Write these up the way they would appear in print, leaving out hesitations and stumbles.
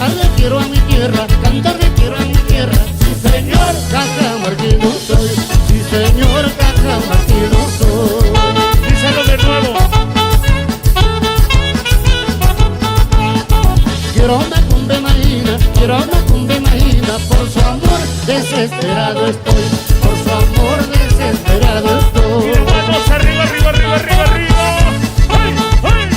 cantarle quiero a mi tierra, cantarle quiero a mi tierra. Sí señor, cajamarquino soy, sí señor, cajamarquino soy. Díselo de nuevo. Quiero una cumbre marina, quiero una cumbre marina, por su amor desesperado estoy, por su amor desesperado estoy. Y manos arriba, arriba, arriba, arriba, arriba. ¡Ay, ay!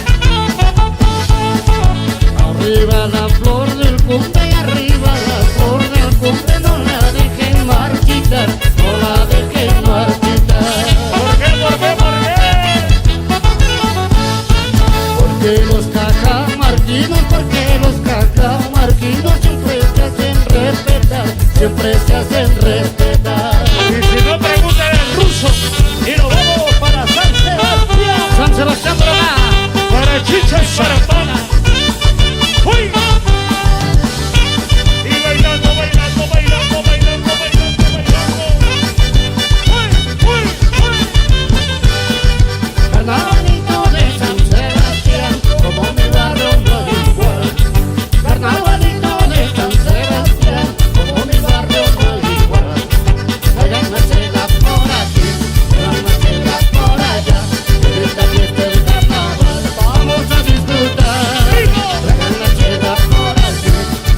Arriba la flor del cumbre y arriba la flor del cumbre, no la dejen marchitar, no la dejen marchitar. ¿Por qué, por qué, por qué? Porque los cajamarquinos siempre se hacen respetar, siempre se hacen respetar. Y si no, preguntan al ruso. Y nos vamos para San Sebastián. San Sebastián para acá. Para Chicha y para Pana. ¡Uy! Y bailando, bailando, bailando, bailando, bailando, bailando. ¡Uy, uy, uy! Carnavalito de San Sebastián, como mi barrio no hay igual. Carnavalito de San Sebastián, como mi barrio no hay igual. Háganmesela por aquí, háganmesela por allá, en esta fiesta del carnaval vamos a disfrutar. Háganmesela por aquí,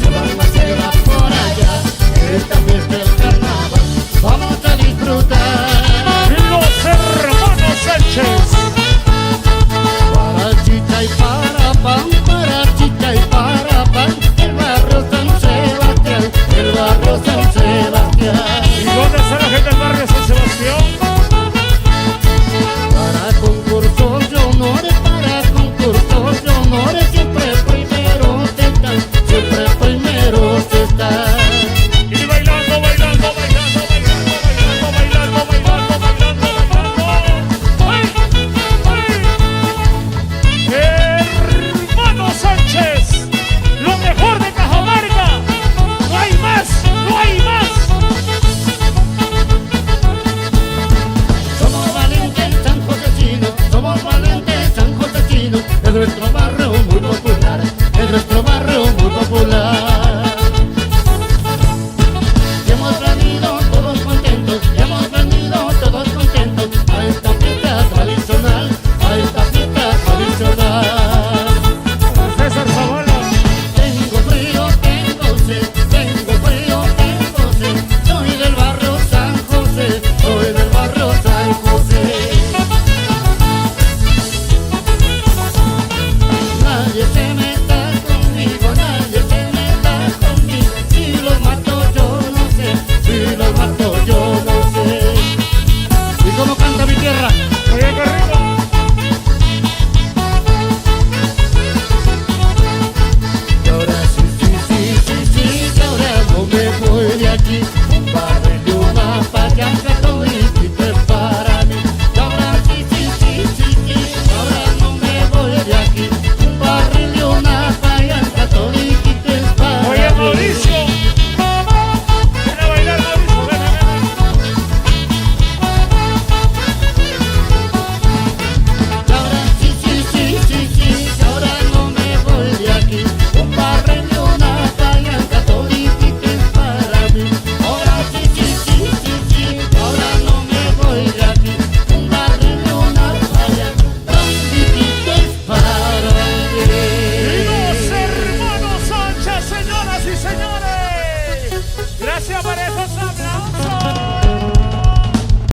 háganmesela por allá, en esta fiesta del carnaval vamos a disfrutar. Los hermanos Sánchez. Para Chicha y para Pan, para Chicha y para Pan, el barrio San Sebastián, el barrio San Sebastián. ¿Y dónde está la gente del barrio San Sebastián? Para concursos de honores, siempre primeros están, siempre primeros están. Y bailando, bailando, bailando, bailando, bailando, bailando, bailando, bailando, bailando. ¡Ay! ¡Ay! Hermano Sánchez, lo mejor de Cajamarca. No hay más, no hay más. Somos valientes San Josecino, somos valientes San Josecino, es nuestro barrio muy popular, es nuestro barrio muy popular. Y hemos venido todos contentos, y hemos venido todos contentos a esta fiesta tradicional, a esta fiesta tradicional. César Zavala. Tengo frío, tengo sed, soy del barrio San José, soy del barrio San José. Nadie se meta conmigo, nadie se meta conmigo, si los mato yo no sé, si los mato yo no sé. ¿Y cómo canta mi tierra? Oye, qué rico. Y ahora sí, que ahora no me voy de aquí, un barrio de una payanca toditito es para mí. Y ahora sí, ahora no me voy de aquí, un barrio de una payanca toditito es para mí. Oye, Mauricio. Ven a bailar, Mauricio, ven, ven, ven. Y ahora sí, que ahora no me voy de aquí, un barrio de una payanca toditito es para mí. Ahora sí, ahora no me voy de aquí, un barrio de una payanca toditito es para Y mí. los hermanos Sánchez, señoras y señores. Gracias por